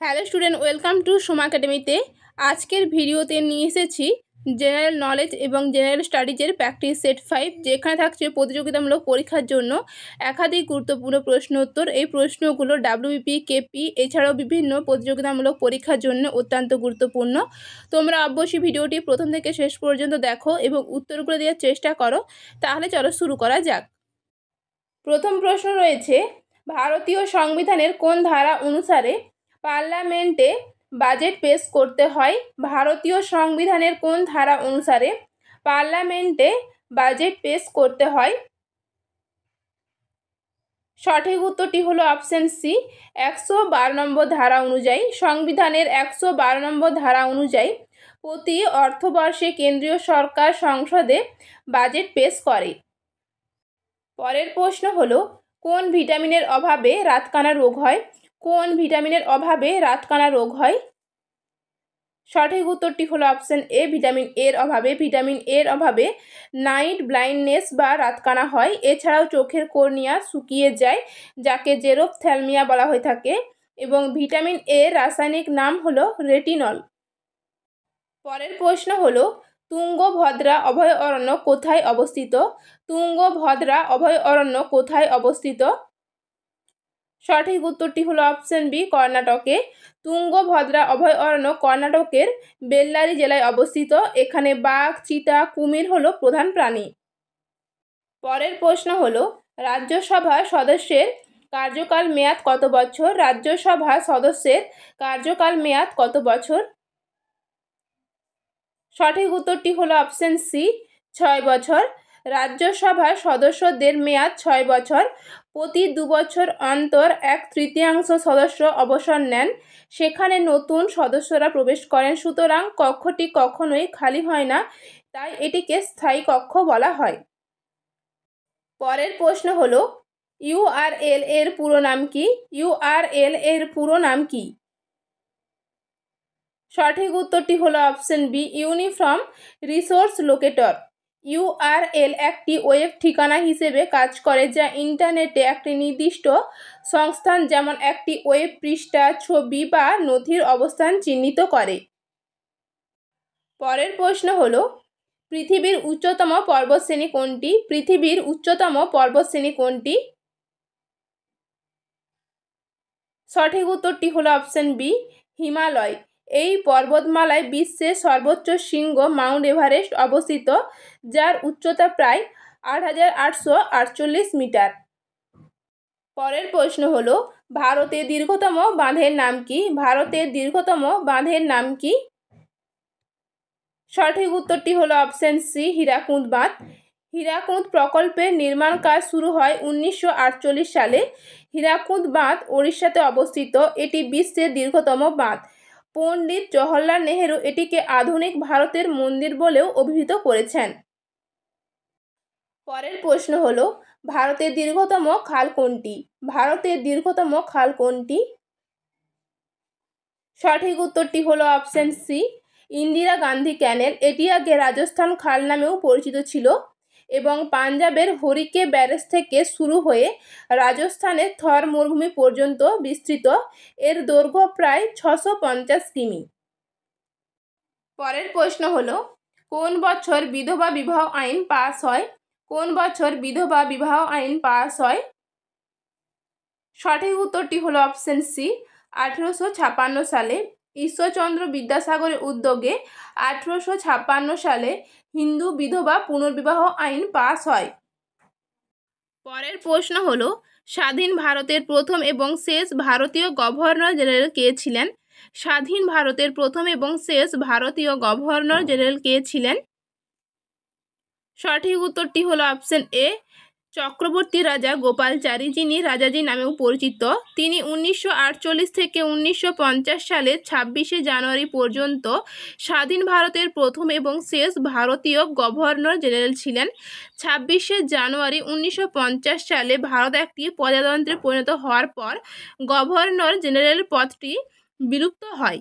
Hello student, welcome to Soma একাডেমিতে। আজকের ভিডিওতে নিয়ে এসেছি জেনারেল নলেজ এবং জেনারেল স্টাডিজের প্র্যাকটিস সেট 5, যেখানে থাকছে প্রতিযোগিতামূলক পরীক্ষার জন্য একাধিক গুরুত্বপূর্ণ প্রশ্ন উত্তর। এই প্রশ্নগুলো ডাব্লিউবিপি, কেপি এছাড়াও বিভিন্ন প্রতিযোগিতামূলক পরীক্ষার জন্য অত্যন্ত গুরুত্বপূর্ণ। তোমরা অবশ্যই ভিডিওটি প্রথম থেকে শেষ পর্যন্ত দেখো এবং উত্তরগুলো দেওয়ার চেষ্টা করো। তাহলে চলো শুরু করা যাক। প্রথম প্রশ্ন রয়েছে, ভারতীয় সংবিধানের কোন ধারা অনুসারে পার্লামেন্টে বাজেট পেশ করতে হয়? ভারতীয় সংবিধানের কোন ধারা অনুসারে পার্লামেন্টে বাজেট পেশ করতে হয়? সঠিক উত্তরটি হলো অপশন সি, 112 নম্বর ধারা অনুযায়ী। সংবিধানের 112 নম্বর ধারা অনুযায়ী প্রতি অর্থবর্ষে কেন্দ্রীয় সরকার সংসদে বাজেট পেশ করে। পরের প্রশ্ন হলো, কোন ভিটামিনের অভাবে রাতকানা রোগ হয়? কোন ভিটামিনের অভাবে রাতকানা রোগ হয়? সঠিক উত্তরটি হলো অপশন এ, ভিটামিন এর অভাবে। ভিটামিন এর অভাবে নাইট ব্লাইন্ডনেস বা রাতকানা হয়। এছাড়াও চোখের কর্নিয়া শুকিয়ে যায়, যাকে জেরোফথ্যালমিয়া বলা হয়ে থাকে, এবং ভিটামিন এর রাসায়নিক নাম হলো রেটিনল। পরের প্রশ্ন হলো, তুঙ্গভদ্রা অভয়ারণ্য কোথায় অবস্থিত? তুঙ্গভদ্রা অভয়ারণ্য কোথায় অবস্থিত? সঠিক উত্তরটি হলো অপশন বি, কর্ণাটকে। তুঙ্গভদ্রা অভয়ারণ্য কর্ণাটকের বেল্লারি জেলায় অবস্থিত। এখানে বাঘ, চিতা, কুমির হলো প্রধান প্রাণী। পরের প্রশ্ন হলো, রাজ্যসভা সদস্যের কার্যকাল মেয়াদ কত বছর? রাজ্যসভা সদস্যের কার্যকাল মেয়াদ কত বছর? সঠিক উত্তরটি হলো অপশন সি, 6 বছর। রাজ্যসভার সদস্যদের মেয়াদ 6 বছর। প্রতি 2 বছর অন্তর 1/3 সদস্য অবসর নেন, সেখানে নতুন সদস্যরা প্রবেশ করেন। সুতরাং কক্ষটি কখনোই খালি হয় না, তাই এটিকে স্থায়ী কক্ষ বলা হয়। পরের প্রশ্ন হলো, ইউআরএল এর পুরো নাম কি? ইউআরএল এর পুরো নাম কি? সঠিক উত্তরটি হলো option B, uniform resource locator. URL একটি ওয়েব ঠিকানা হিসেবে কাজ করে, যা ইন্টারনেটে একটি নির্দিষ্ট সংস্থান, যেমন একটি ওয়েব পৃষ্ঠা, ছবি বা নথির অবস্থান চিহ্নিত করে। পরের প্রশ্ন হলো, পৃথিবীর উচ্চতম পর্বতশ্রেণী কোনটি? পৃথিবীর উচ্চতম পর্বতশ্রেণী কোনটি? সঠিক উত্তরটি হলো অপশন বি, হিমালয়। এই পর্বতমালায় বিশ্বের সর্বোচ্চ শৃঙ্গ মাউন্ট এভারেস্ট অবস্থিত, যার উচ্চতা প্রায় 8,848 মিটার। পরের প্রশ্ন হলো, ভারতের দীর্ঘতম বাঁধের নাম কি? ভারতের দীর্ঘতম বাঁধের নাম কি? সঠিক উত্তরটি হলো অপশন সি, হীরাকুদ বাঁধ। হীরাকুদ প্রকল্পের নির্মাণ কাজ শুরু হয় 1948 সালে। হীরাকুদ বাঁধ ওড়িশাতে অবস্থিত। এটি বিশ্বের দীর্ঘতম বাঁধ। পণ্ডিত জওহরলাল নেহেরু এটিকে আধুনিক ভারতের মন্দির বলেও অভিহিত করেছেন। পরের প্রশ্ন হলো, ভারতের দীর্ঘতম খাল কোনটি? ভারতের দীর্ঘতম খাল কোনটি? সঠিক উত্তরটি হলো অপশন সি, ইন্দিরা গান্ধী ক্যানেল। এটি আগে রাজস্থান খাল নামেও পরিচিত ছিল এবং পাঞ্জাবের হরিকে ব্যারেজ থেকে শুরু হয়ে রাজস্থানের থর মরুভূমি পর্যন্ত বিস্তৃত। এর দৈর্ঘ্য প্রায় 650 কিমি। পরের প্রশ্ন হলো, কোন বছর বিধবা বিবাহ আইন পাস হয়? কোন বছর বিধবা বিবাহ আইন পাস হয়? সঠিক উত্তরটি হলো অপশন সি, 1856 সালে। ঈশ্বরচন্দ্র বিদ্যাসাগরের উদ্যোগে 1856 সালে হিন্দু বিধবা পুনর্বিবাহ আইন পাস হয়। পরের প্রশ্ন হলো, স্বাধীন ভারতের প্রথম এবং শেষ ভারতীয় গভর্নর জেনারেল কে ছিলেন? স্বাধীন ভারতের প্রথম এবং শেষ ভারতীয় গভর্নর জেনারেল কে ছিলেন? সঠিক উত্তরটি হলো অপশন এ, চক্রবর্তী রাজা গোপালচারী, যিনি রাজাজি নামেও পরিচিত। তিনি 1948 থেকে 1950 সালের 26শে জানুয়ারি পর্যন্ত স্বাধীন ভারতের প্রথম এবং শেষ ভারতীয় গভর্নর জেনারেল ছিলেন। 26শে জানুয়ারি 1950 সালে ভারত একটি প্রজাতন্ত্রে পরিণত হওয়ার পর গভর্নর জেনারেল পদটি বিলুপ্ত হয়।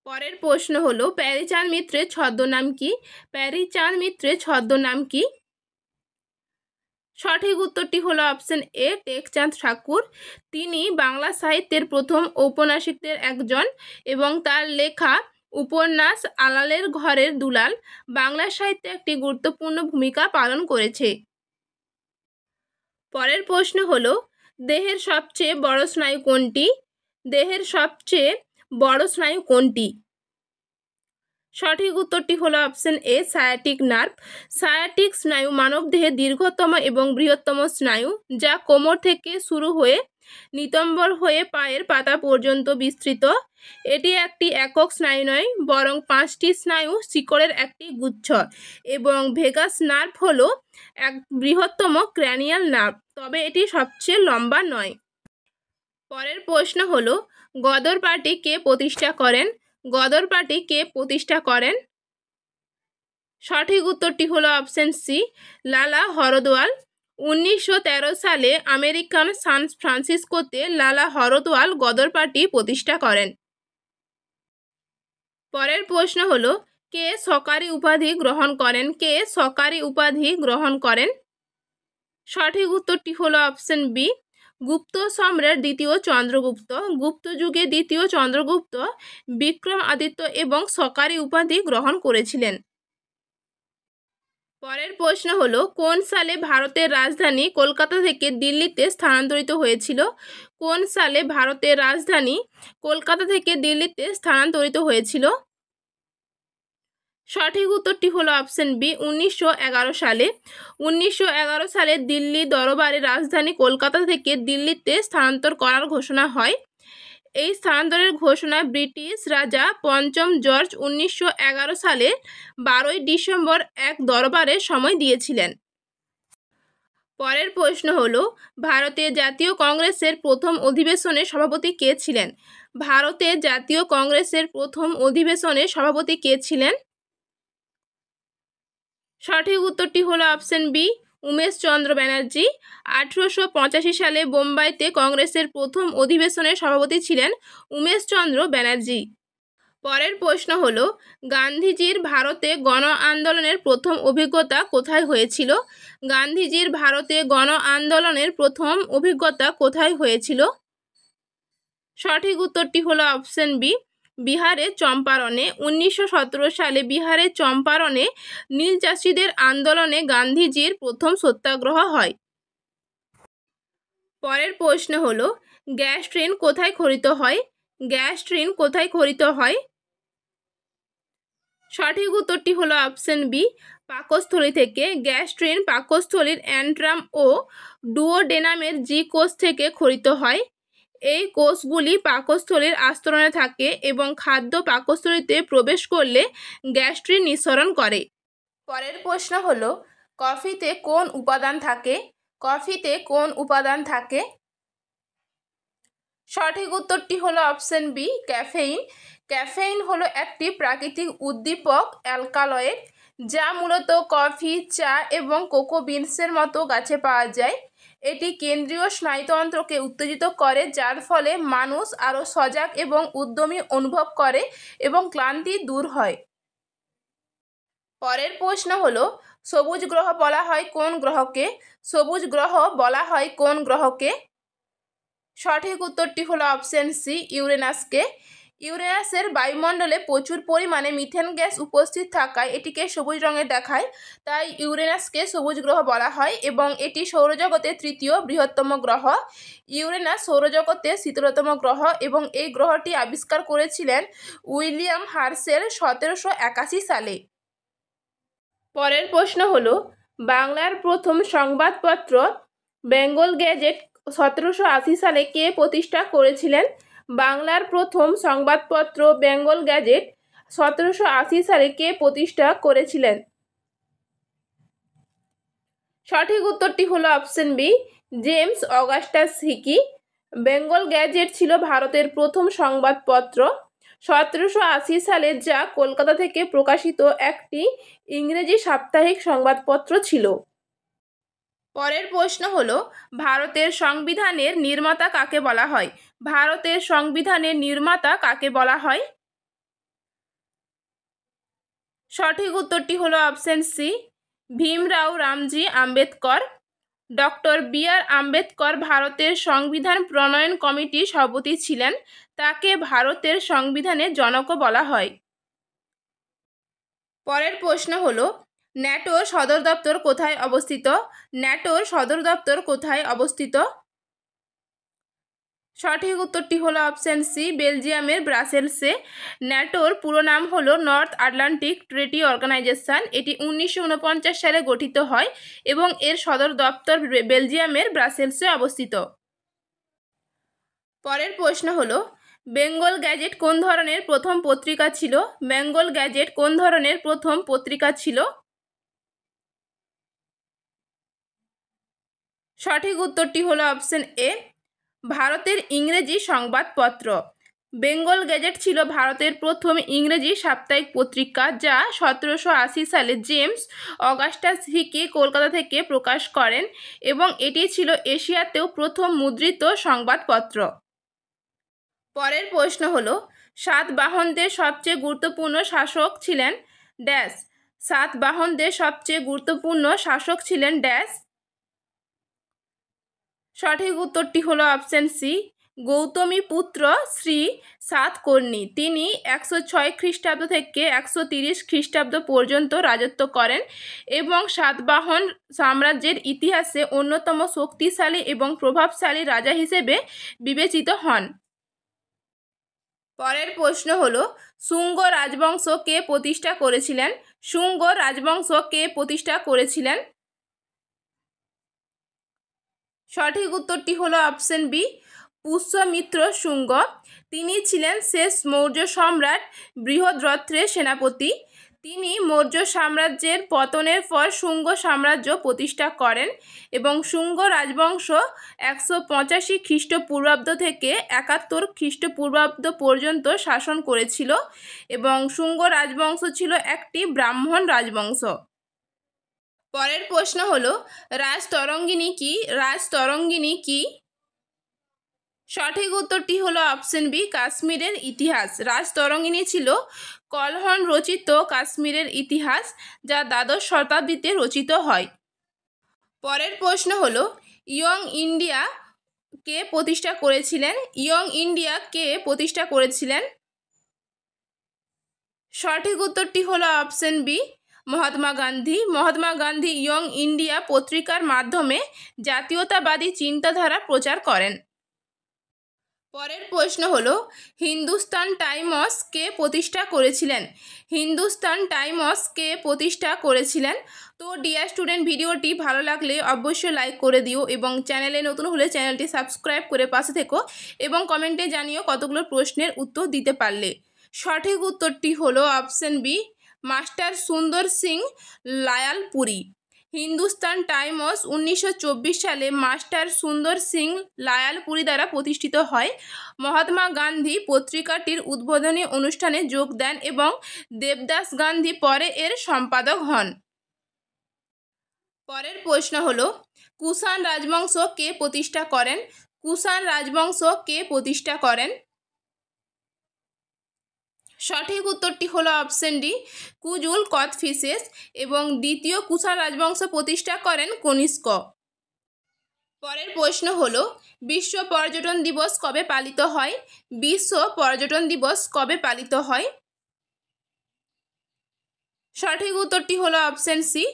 পরের প্রশ্ন হলো, প্যারীচাঁদ মিত্রের ছদ্মনাম কি? প্যারীচাঁদ মিত্রের ছদ্মনাম কি? সঠিক উত্তরটি হলো অপশন এ টেকচাঁদ ঠাকুর। তিনি বাংলা সাহিত্যের প্রথম ঔপন্যাসিকদের একজন এবং তার লেখা উপন্যাস আলালের ঘরের দুলাল বাংলা সাহিত্যে একটি গুরুত্বপূর্ণ ভূমিকা পালন করেছে। পরের প্রশ্ন হলো দেহের সবচেয়ে বড় স্নায়ু কোনটি? দেহের সবচেয়ে বড় স্নায়ু কোনটি? সঠিক উত্তরটি হলো option A sciatic nerve. Sciatic স্নায়ু মানবদেহের দীর্ঘতম এবং বৃহত্তম স্নায়ু, যা কোমর থেকে শুরু হয়ে নিতম্বর হয়ে পায়ের পাতা পর্যন্ত বিস্তৃত। এটি একটি একক স্নায়ু নয়, বরং 5টি স্নায়ু শিকড়ের একটি গুচ্ছ এবং ভেগাস নার্ভ হলো এক বৃহত্তম ক্র্যানিয়াল নার্ভ, তবে এটি সবচেয়ে লম্বা নয়। পরের প্রশ্ন হলো গদর পার্টি কে প্রতিষ্ঠা করেন? গদর পার্টি কে প্রতিষ্ঠা করেন? সঠিক উত্তরটি হলো অপশন সি লালা হরদওয়াল। 1913 সালে আমেরিকান সান ফ্রান্সিসকোতে লালা হরদওয়াল গদর পার্টি প্রতিষ্ঠা করেন। পরের প্রশ্ন হলো কে সরকারি উপাধি গ্রহণ করেন? কে সরকারি উপাধি গ্রহণ করেন? সঠিক উত্তরটি হলো অপশন বি গুপ্ত সম্রাট দ্বিতীয় চন্দ্রগুপ্ত। গুপ্ত যুগে দ্বিতীয় চন্দ্রগুপ্ত বিক্রমাদিত্য এবং সরকারি উপাধি গ্রহণ করেছিলেন। পরের প্রশ্ন হলো কোন সালে ভারতের রাজধানী কলকাতা থেকে দিল্লিতে স্থানান্তরিত হয়েছিল? কোন সালে ভারতের রাজধানী কলকাতা থেকে দিল্লিতে স্থানান্তরিত হয়েছিল? সঠিক উত্তরটি হলো অপশন বি 1911 সালে। 1911 সালে দিল্লি দরবারে রাজধানী কলকাতা থেকে দিল্লিতে স্থানান্তর করার ঘোষণা হয়। এই স্থানান্তরের ঘোষণা ব্রিটিশ রাজা পঞ্চম জর্জ 1911 সালে 12ই ডিসেম্বর এক দরবারে সময় দিয়েছিলেন। পরের প্রশ্ন হলো ভারতের জাতীয় কংগ্রেসের প্রথম অধিবেশনে সভাপতি কে ছিলেন? ভারতের জাতীয় কংগ্রেসের প্রথম অধিবেশনে সভাপতি কে ছিলেন? সঠিক উত্তরটি হলো অপশন বি উমেশ চন্দ্র ব্যানার্জি। 1885 সালে বোম্বাইতে কংগ্রেসের প্রথম অধিবেশনে সভাপতি ছিলেন উমেশ চন্দ্র ব্যানার্জি। পরের প্রশ্ন হলো গান্ধীজির ভারতে গণ আন্দোলনের প্রথম অভিজ্ঞতা কোথায় হয়েছিল? গান্ধীজির ভারতে গণ আন্দোলনের প্রথম অভিজ্ঞতা কোথায় হয়েছিল? সঠিক উত্তরটি হলো অপশন বি বিহারের চম্পারণে। 1917 সালে বিহারের চম্পারণে নীল চাষিদের আন্দোলনে গান্ধীজির প্রথম সত্যাগ্রহ হয়। পরের প্রশ্ন হলো গ্যাস ট্রেন কোথায় খরিত হয়? গ্যাস ট্রেন কোথায় খরিত হয়? সঠিক উত্তরটি হলো অপশন বি পাকস্থলী থেকে। গ্যাস ট্রেন পাকস্থলীর অ্যান্ট্রাম ও ডুওডেনামের জি কোষ থেকে খরিত হয়। এই কোষগুলি পাকস্থলীর আস্তরণে থাকে এবং খাদ্য পাকস্থলীতে প্রবেশ করলে গ্যাস্ট্রিন নিঃসরণ করে। পরের প্রশ্ন হলো কফিতে কোন উপাদান থাকে? কফিতে কোন উপাদান থাকে? সঠিক উত্তরটি হলো অপশন বি ক্যাফেইন। ক্যাফেইন হলো একটি প্রাকৃতিক উদ্দীপক অ্যালকালয়েড, যা মূলত কফি, চা এবং কোকো বিনসের মতো গাছে পাওয়া যায়। এটি কেন্দ্রীয় স্নায়ুতন্ত্রকে উত্তেজিত করে, যার ফলে মানুষ আরও সজাগ এবং উদ্যমী অনুভব করে এবং ক্লান্তি দূর হয়। পরের প্রশ্ন হলো সবুজ গ্রহ বলা হয় কোন গ্রহকে? সবুজ গ্রহ বলা হয় কোন গ্রহকে? সঠিক উত্তরটি হলো অপশন সি ইউরেনাসকে। ইউরেনাসের বায়ুমণ্ডলে প্রচুর পরিমাণে মিথেন গ্যাস উপস্থিত থাকায় এটিকে সবুজ রঙের দেখায়, তাই ইউরেনাসকে সবুজ গ্রহ বলা হয় এবং এটি সৌরজগতের তৃতীয় বৃহত্তম গ্রহ। ইউরেনাস সৌরজগতের শীতলতম গ্রহ এবং এই গ্রহটি আবিষ্কার করেছিলেন উইলিয়াম হার্শেল 1781 সালে। পরের প্রশ্ন হলো বাংলার প্রথম সংবাদপত্র বেঙ্গল গ্যাজেট 1780 সালে কে প্রতিষ্ঠা করেছিলেন? বাংলার প্রথম সংবাদপত্র বেঙ্গল গ্যাজেট 1780 সালে কে প্রতিষ্ঠা করেছিলেন? সঠিক উত্তরটি হলো option B James Augustus Hicky. Bengal Gazette ছিল ভারতের প্রথম সংবাদপত্র 1780 সালে, যা কলকাতা থেকে প্রকাশিত একটি ইংরেজি সাপ্তাহিক সংবাদপত্র ছিল। পরের প্রশ্ন হলো ভারতের সংবিধানের নির্মাতা কাকে বলা হয়? ভারতের সংবিধানের নির্মাতা কাকে বলা হয়? সঠিক উত্তরটি হলো option C Bhimrao Ramji Ambedkar. Doctor B R. Ambedkar ভারতের সংবিধান প্রণয়ন কমিটির সভাপতি ছিলেন। তাকে ভারতের সংবিধানের জনকও বলা হয়। পরের প্রশ্ন হলো, ন্যাটোর সদর দপ্তর কোথায় অবস্থিত? ন্যাটোর সদর দপ্তর কোথায় অবস্থিত? সঠিক উত্তরটি হলো অপশন সি, বেলজিয়ামের ব্রাসেলসে। ন্যাটোর পুরো নাম হলো নর্থ আটলান্টিক ট্রিটি অর্গানাইজেশন। এটি 1949 সালে গঠিত হয় এবং এর সদর দপ্তর বেলজিয়ামের ব্রাসেলসে অবস্থিত। পরের প্রশ্ন হলো, বেঙ্গল গ্যাজেট কোন ধরনের প্রথম পত্রিকা ছিল? বেঙ্গল গ্যাজেট কোন ধরনের প্রথম পত্রিকা ছিল? সঠিক উত্তরটি হলো অপশন এ, ভারতের ইংরেজি সংবাদপত্র। বেঙ্গল গ্যাজেট ছিল ভারতের প্রথম ইংরেজি সাপ্তাহিক পত্রিকা, যা 1780 সালে জেমস অগাস্টাস হিকি কলকাতা থেকে প্রকাশ করেন এবং এটি ছিল এশিয়াতেও প্রথম মুদ্রিত সংবাদপত্র। পরের প্রশ্ন হলো, সাতবাহনদের সবচেয়ে গুরুত্বপূর্ণ শাসক ছিলেন ড্যাশ। সাতবাহনদের সবচেয়ে গুরুত্বপূর্ণ শাসক ছিলেন ড্যাশ। সঠিক উত্তরটি হলো অপশন সি, গৌতমীপুত্র শ্রী সাতকর্ণী। তিনি 106 খ্রিস্টাব্দ থেকে 130 খ্রিস্টাব্দ পর্যন্ত রাজত্ব করেন এবং সাতবাহন সাম্রাজ্যের ইতিহাসে অন্যতম শক্তিশালী এবং প্রভাবশালী রাজা হিসেবে বিবেচিত হন। পরের প্রশ্ন হলো, শুঙ্গ রাজবংশ কে প্রতিষ্ঠা করেছিলেন? শুঙ্গ রাজবংশ কে প্রতিষ্ঠা করেছিলেন? সঠিক উত্তরটি হলো অপশন বি, পুষ্যমিত্র শুঙ্গ। তিনি ছিলেন শেষ মৌর্য সম্রাট বৃহদ্রথের সেনাপতি। তিনি মৌর্য সাম্রাজ্যের পতনের পর শুঙ্গ সাম্রাজ্য প্রতিষ্ঠা করেন এবং শুঙ্গ রাজবংশ 185 খ্রিস্টপূর্বাব্দ থেকে 71 খ্রিস্টপূর্বাব্দ পর্যন্ত শাসন করেছিল এবং শুঙ্গ রাজবংশ ছিল একটি ব্রাহ্মণ রাজবংশ। পরের প্রশ্ন হলো, রাজতরঙ্গিনী কি? রাজতরঙ্গিনী কি? সঠিক উত্তরটি হলো অপশন বি, কাশ্মীরের ইতিহাস। রাজতরঙ্গিনী ছিল কলহন রচিত কাশ্মীরের ইতিহাস, যা দ্বাদশ শতাব্দীতে রচিত হয়। পরের প্রশ্ন হলো, ইয়ং ইন্ডিয়া কে প্রতিষ্ঠা করেছিলেন? ইয়ং ইন্ডিয়া কে প্রতিষ্ঠা করেছিলেন? সঠিক উত্তরটি হলো option B, Mahatma Gandhi. Mahatma Gandhi Young India পত্রিকার মাধ্যমে জাতীয়তাবাদী চিন্তাধারা প্রচার করেন। পরের প্রশ্ন হলো, হিন্দুস্তান টাইমস কে প্রতিষ্ঠা করেছিলেন? হিন্দুস্তান টাইমস কে প্রতিষ্ঠা করেছিলেন? তো ডিয়ার স্টুডেন্ট, ভিডিওটি ভালো লাগলে অবশ্যই লাইক করে দিও এবং চ্যানেলে নতুন হলে চ্যানেলটি সাবস্ক্রাইব করে পাশে থেকো এবং কমেন্টে জানিও কতগুলো প্রশ্নের উত্তর দিতে পারলে। সঠিক উত্তরটি হলো অপশন বি, মাস্টার সুন্দর সিং লায়ালপুরী। হিন্দুস্তান টাইমস 1924 সালে মাস্টার সুন্দর সিং লায়ালপুরী দ্বারা প্রতিষ্ঠিত হয়। মহাত্মা গান্ধী পত্রিকাটির উদ্বোধনী অনুষ্ঠানে যোগ দেন এবং দেবদাস গান্ধী পরে এর সম্পাদক হন। পরের প্রশ্ন হলো, কুষাণ রাজবংশ কে প্রতিষ্ঠা করেন? কুষাণ রাজবংশ কে প্রতিষ্ঠা করেন? সঠিক উত্তরটি হলো অপশন ডি, কুজুল কথফিসেস এবং দ্বিতীয় কুষাণ রাজবংশ প্রতিষ্ঠা করেন কনিষ্ক। পরের প্রশ্ন হলো, বিশ্ব পর্যটন দিবস কবে পালিত হয়? বিশ্ব পর্যটন দিবস কবে পালিত হয়? সঠিক উত্তরটি হলো অপশন সি,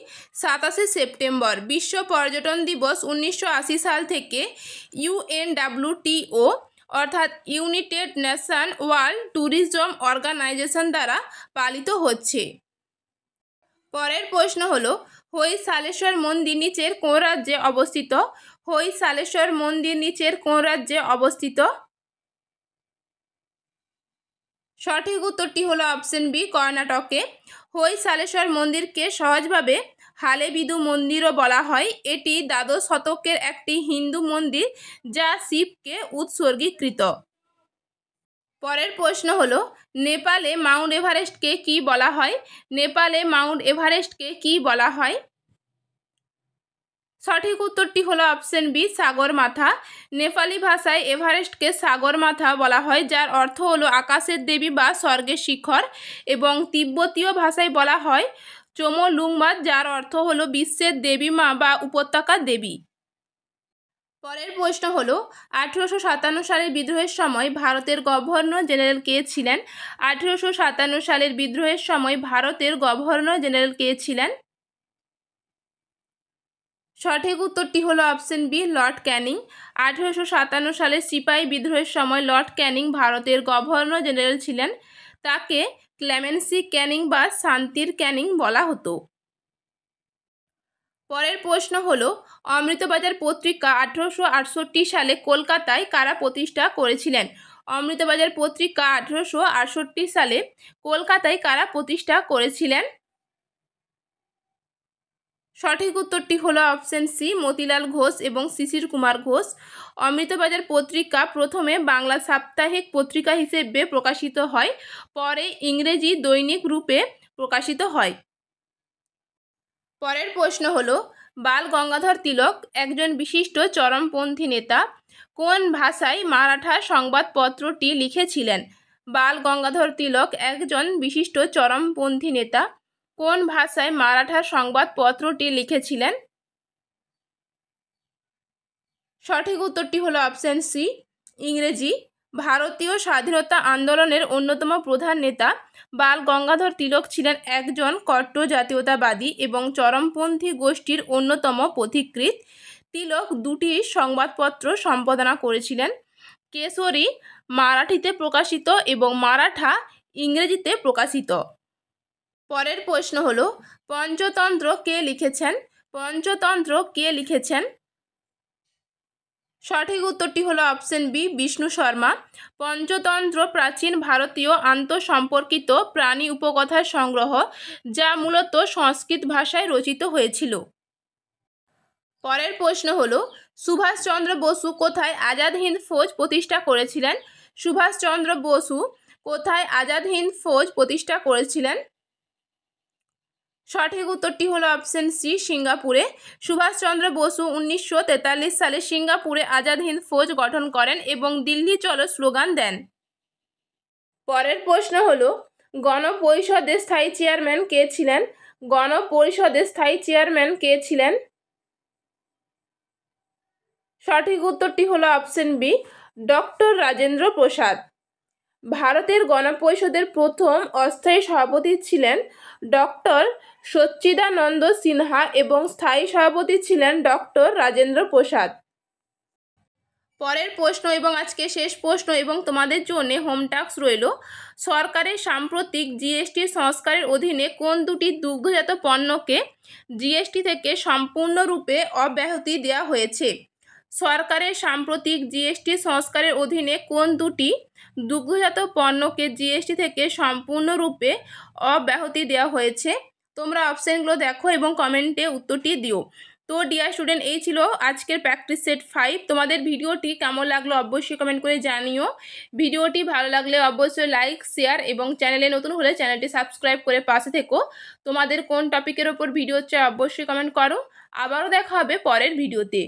27শে সেপ্টেম্বর। বিশ্ব পর্যটন দিবস 1980 সাল থেকে UNWTO অর্থাৎ United Nation World Tourism Organization দ্বারা পালিত হচ্ছে। পরের প্রশ্ন হলো, হৈসালেশ্বর মন্দির নিচের কোন রাজ্যে অবস্থিত? হৈসালেশ্বর মন্দির নিচের কোন রাজ্যে অবস্থিত? সঠিক উত্তরটি হলো অপশন বি, কর্ণাটকে। হৈসালেশ্বর মন্দিরকে সহজভাবে হালেবিদু মন্দিরও বলা হয়। এটি দ্বাদশ শতকের একটি হিন্দু মন্দির যা শিবকে উৎসর্গীকৃত। পরের প্রশ্ন হলো, নেপালে মাউন্ট এভারেস্টকে কি বলা হয়? নেপালে মাউন্ট এভারেস্টকে কি বলা হয়? সঠিক উত্তরটি হলো অপশন বি, সাগরমাথা। নেপালি ভাষায় এভারেস্টকে সাগরমাথা বলা হয়, যার অর্থ হলো আকাশের দেবী বা স্বর্গের শিখর, এবং তিব্বতীয় ভাষায় বলা হয় চোমোলুংমা, যার অর্থ হলো বিশ্বের দেবী মা বা উপত্যকার দেবী। পরের প্রশ্ন হলো 1857 সালের বিদ্রোহের সময় ভারতের গভর্নর জেনারেল কে ছিলেন? 1857 সালের বিদ্রোহের সময় ভারতের গভর্নর জেনারেল কে ছিলেন? সঠিক উত্তরটি হলো অপশন বি, লর্ড ক্যানিং। 1857 সালের সিপাহী বিদ্রোহের সময় লর্ড ক্যানিং ভারতের গভর্নর জেনারেল ছিলেন। তাকে ক্লেমেন্সি ক্যানিং বা শান্তির ক্যানিং বলা হতো। পরের প্রশ্ন হলো অমৃতবাজার পত্রিকা 1868 সালে কলকাতায় কারা প্রতিষ্ঠা করেছিলেন? অমৃতবাজার পত্রিকা 1868 সালে কলকাতায় কারা প্রতিষ্ঠা করেছিলেন? সঠিক উত্তরটি হলো অপশন সি, মতিলাল ঘোষ এবং শিশির কুমার ঘোষ। অমৃতবাজার পত্রিকা প্রথমে বাংলা সাপ্তাহিক পত্রিকা হিসেবে প্রকাশিত হয়, পরে ইংরেজি দৈনিক রূপে প্রকাশিত হয়। পরের প্রশ্ন হলো বাল গঙ্গাধর তিলক একজন বিশিষ্ট চরমপন্থী নেতা। কোন ভাষায় মারাঠা সংবাদপত্রটি লিখেছিলেন? বাল গঙ্গাধর তিলক একজন বিশিষ্ট চরমপন্থী নেতা। কোন ভাষায় মারাঠা সংবাদপত্রটি লিখেছিলেন? সঠিক উত্তরটি হলো অপশন সি, ইংরেজি। ভারতীয় স্বাধীনতা আন্দোলনের অন্যতম প্রধান নেতা বাল গঙ্গাধর তিলক ছিলেন একজন কট্টর জাতীয়তাবাদী এবং চরমপন্থী গোষ্ঠীর অন্যতম পথিকৃৎ। তিলক দুটি সংবাদপত্র সম্পাদনা করেছিলেন, কেশরী মারাঠিতে প্রকাশিত এবং মারাঠা ইংরেজিতে প্রকাশিত। পরের প্রশ্ন হলো পঞ্চতন্ত্র কে লিখেছেন? পঞ্চতন্ত্র কে লিখেছেন? সঠিক উত্তরটি হলো অপশন বি, বিষ্ণু শর্মা। পঞ্চতন্ত্র প্রাচীন ভারতীয় আন্তঃসম্পর্কিত প্রাণী উপকথার সংগ্রহ, যা মূলত সংস্কৃত ভাষায় রচিত হয়েছিল। পরের প্রশ্ন হলো সুভাষচন্দ্র বসু কোথায় আজাদ হিন্দ ফৌজ প্রতিষ্ঠা করেছিলেন? সুভাষচন্দ্র বসু কোথায় আজাদ হিন্দ ফৌজ প্রতিষ্ঠা করেছিলেন? সঠিক উত্তরটি হলো অপশন সি, সিঙ্গাপুরে। সুভাষচন্দ্র বসু 1943 সালে সিঙ্গাপুরে আজাদ হিন্দ ফৌজ গঠন করেন এবং দিল্লি চলো স্লোগান দেন। পরের প্রশ্ন হলো গণপরিষদের স্থায়ী চেয়ারম্যান কে ছিলেন? গণপরিষদের স্থায়ী চেয়ারম্যান কে ছিলেন? সঠিক উত্তরটি হলো option B, doctor Rajendra Prasad. ভারতের গণপরিষদের প্রথম অস্থায়ী সভাপতি ছিলেন ডক্টর সচ্চিদানন্দ সিনহা এবং স্থায়ী সভাপতি ছিলেন ডক্টর রাজেন্দ্র প্রসাদ। পরের প্রশ্ন এবং আজকে শেষ প্রশ্ন এবং তোমাদের জন্য হোম টাস্ক রইল। সরকারের সাম্প্রতিক জিএসটি সংস্কারের অধীনে কোন দুটি দুগ্ধজাত পণ্যকে জিএসটি থেকে সম্পূর্ণরূপে অব্যাহতি দেওয়া হয়েছে? সরকারের সাম্প্রতিক জিএসটি সংস্কারের অধীনে কোন দুটি দুগ্ধজাত পণ্যকে জিএসটি থেকে সম্পূর্ণরূপে অব্যাহতি দেওয়া হয়েছে? তোমরা অপশানগুলো দেখো এবং কমেন্টে উত্তরটি দিও। তো ডিয়ার স্টুডেন্ট, এই ছিল আজকের প্র্যাকটিস সেট 5। তোমাদের ভিডিওটি কেমন লাগলো অবশ্যই কমেন্ট করে জানিও। ভিডিওটি ভালো লাগলে অবশ্যই লাইক, শেয়ার এবং চ্যানেলে নতুন হলে চ্যানেলটি সাবস্ক্রাইব করে পাশে থেকো। তোমাদের কোন টপিকের ওপর ভিডিও চাই অবশ্যই কমেন্ট করো। আবারও দেখা হবে পরের ভিডিওতে।